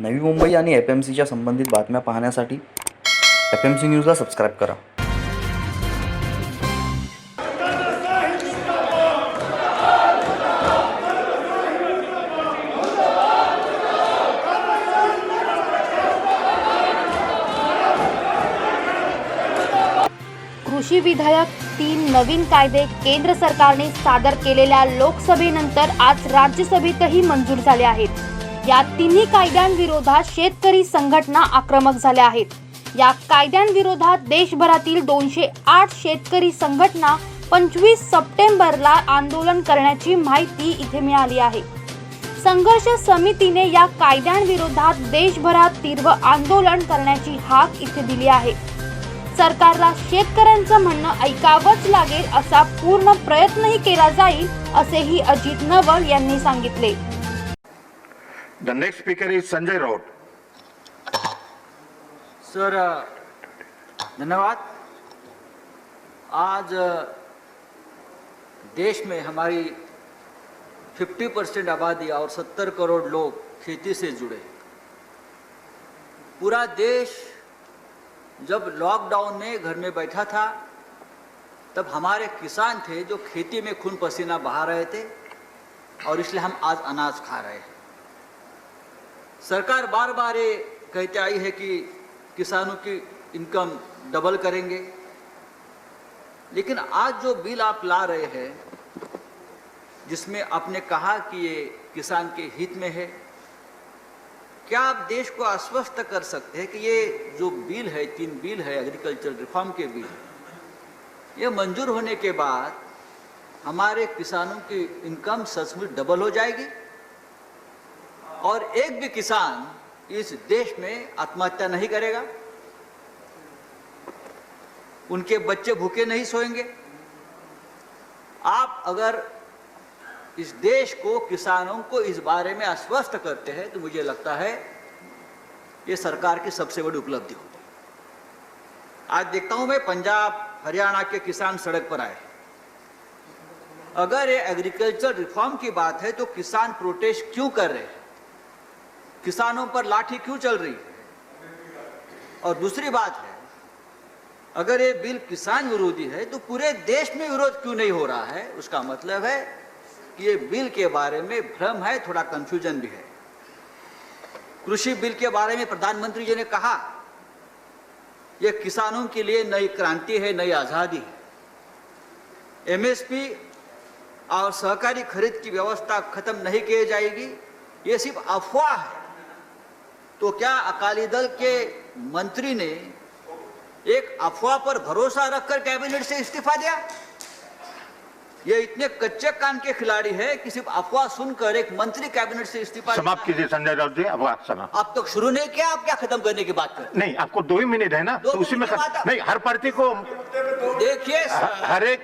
नवी मुंबई आणि एफएमसीच्या संबंधित बातम्या पाहण्यासाठी एफएमसी न्यूजला सबस्क्राईब करा. कृषी विधेयक 3 नवीन कायदे केंद्र सरकारने सादर केलेल्या लोकसभेनंतर आज राज्यसभेतही मंजूर झाले आहेत. या तिन्ही कायद्यांविरोधात शेतकरी संघटना आक्रमक झाल्या आहेत. या कायद्यांविरोधात देशभरातील 208 शेतकरी संघटना 25 सप्टेंबरला आंदोलन करण्याची माहिती इथे मिळाली आहे. संघर्ष समितीने या कायद्यांविरोधात देशभरात तीव्र आंदोलन करण्याची हाक इथे दिली आहे. सरकारला शेतकऱ्यांचं म्हणणं ऐकावंच लागेल असा पूर्ण प्रयत्नही केला जाईल असेही अजित नवल यांनी सांगितले. The next speaker is Sanjay Raut. Sir धन्यवाद. आज देश में हमारी 50% आबादी और 70 करोड़ लोग खेती से जुड़े. पूरा देश जब लॉकडाउन में घर में बैठा था तब हमारे किसान थे जो खेती में खून पसीना बहा रहे थे और इसलिए हम आज अनाज खा रहे हैं. सरकार बार बार ये कहते आई है कि किसानों की इनकम डबल करेंगे, लेकिन आज जो बिल आप ला रहे हैं जिसमें आपने कहा कि ये किसान के हित में है, क्या आप देश को आश्वस्त कर सकते हैं कि ये जो बिल है, 3 बिल है एग्रीकल्चर रिफॉर्म के बिल, ये मंजूर होने के बाद हमारे किसानों की इनकम सचमुच डबल हो जाएगी और एक भी किसान इस देश में आत्महत्या नहीं करेगा, उनके बच्चे भूखे नहीं सोएंगे? आप अगर इस देश को, किसानों को इस बारे में आश्वस्त करते हैं तो मुझे लगता है ये सरकार की सबसे बड़ी उपलब्धि होगी. आज देखता हूं मैं पंजाब हरियाणा के किसान सड़क पर आए. अगर ये एग्रीकल्चर रिफॉर्म की बात है तो किसान प्रोटेस्ट क्यों कर रहे हैं, किसानों पर लाठी क्यों चल रही है? और दूसरी बात है, अगर ये बिल किसान विरोधी है तो पूरे देश में विरोध क्यों नहीं हो रहा है? उसका मतलब है कि ये बिल के बारे में भ्रम है, थोड़ा कंफ्यूजन भी है. कृषि बिल के बारे में प्रधानमंत्री जी ने कहा ये किसानों के लिए नई क्रांति है, नई आजादी है. एमएसपी और सहकारी खरीद की व्यवस्था खत्म नहीं की जाएगी, ये सिर्फ अफवाह है. तो क्या अकाली दल के मंत्री ने एक अफवाह पर भरोसा रखकर कैबिनेट से इस्तीफा दिया? ये इतने कच्चे कान के खिलाड़ी है कि सिर्फ अफवाह सुनकर एक मंत्री कैबिनेट से इस्तीफा. समाप्त कीजिए संजय राउत जी. अब आप समाप्त. अब तक शुरू नहीं किया, आप क्या खत्म करने की बात करते? नहीं, आपको 2 ही मिनट है ना, तो उसी में नहीं, हर पार्टी को देखिए, हर एक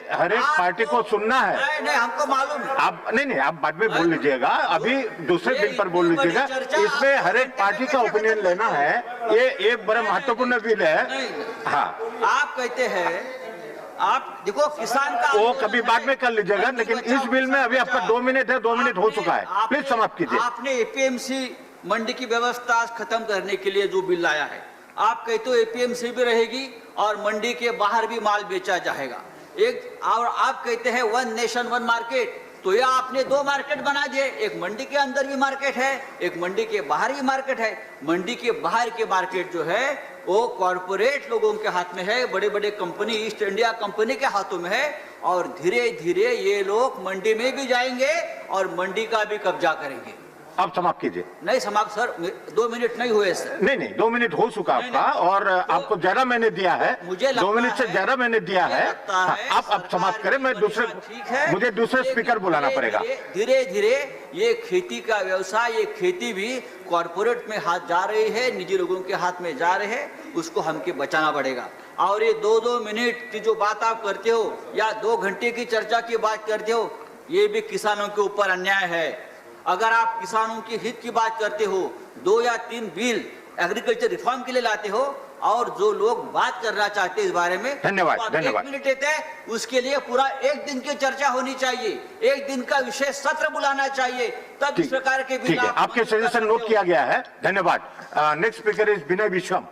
पार्टी को सुनना है. नहीं, हमको मालूम है. आप नहीं, आप बाद में बोल लीजिएगा, अभी दूसरे बिल पर बोल लीजिएगा. इसमें हर एक पार्टी का ओपिनियन लेना है. ये एक बड़ा महत्वपूर्ण बिल है. हाँ, आप कहते हैं, आप देखो किसान का वो कभी बाद में कर लीजिएगा, लेकिन इस बिल में अभी आपका 2 मिनट है, 2 मिनट हो चुका है. प्लीज समाप्त कीजिए. आपने एपीएमसी मंडी की व्यवस्था खत्म करने के लिए जो बिल लाया है, आप कहते हो एपीएमसी भी रहेगी और मंडी के बाहर भी माल बेचा जाएगा. एक और आप कहते हैं 1 नेशन 1 मार्केट. तो ये आपने 2 मार्केट बना दिए. एक मंडी के अंदर भी मार्केट है, एक मंडी के बाहर भी मार्केट है. मंडी के बाहर के मार्केट जो है वो कॉरपोरेट लोगों के हाथ में है, बड़े बड़े कंपनी, ईस्ट इंडिया कंपनी के हाथों में है. और धीरे धीरे ये लोग मंडी में भी जाएंगे और मंडी का भी कब्जा करेंगे. आप समाप्त कीजिए. नहीं समाप्त सर, 2 मिनट नहीं हुए सर. नहीं, 2 मिनट हो चुका आपका. और आपको ज्यादा मैंने दिया है, मुझे 2 मिनट से ज्यादा मैंने दिया है. आप समाप्त करें. मैं मुझे दूसरे स्पीकर बुलाना पड़ेगा. धीरे धीरे ये खेती का व्यवसाय, ये खेती भी कॉर्पोरेट में हाथ जा रही है, निजी लोगों के हाथ में जा रहे हैं. उसको हमके बचाना पड़ेगा. और ये 2-2 मिनट की जो बात आप करते हो या 2 घंटे की चर्चा की बात करते हो, ये भी किसानों के ऊपर अन्याय है. अगर आप किसानों के हित की बात करते हो, 2 या 3 बिल एग्रीकल्चर रिफॉर्म के लिए लाते हो, और जो लोग बात करना चाहते हैं इस बारे में, धन्यवाद, तो आप धन्यवाद। 1 मिनट देते हैं, उसके लिए पूरा 1 दिन की चर्चा होनी चाहिए, 1 दिन का विशेष सत्र बुलाना चाहिए, तब इस प्रकार के ठीक है, आपके सजेशन नोट किया गया है, धन्यवाद। नेक्स्ट स्पीकर इज विनय विश्वम।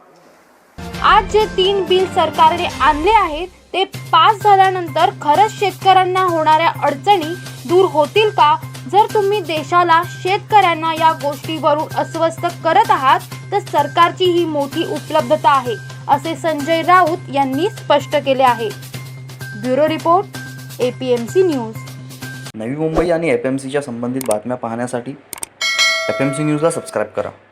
आज जे 3 बिल सरकारने आणले आहेत ते पास झाल्यानंतर खरंच शेतकऱ्यांना होणाऱ्या अडचणी दूर होतील का? जर तुम्ही देशाला शेतकऱ्यांना या गोष्टीवरून अस्वस्थ करत आहात तर सरकारची ही मोठी उपलब्धता आहे, असे संजय राऊत यांनी स्पष्ट केले आहे. Bureau report, APMC news. Navi Mumbai आणि FMCच्या संबंधित बातम्या पाहण्यासाठी FMC न्यूजला सबस्क्राईब करा.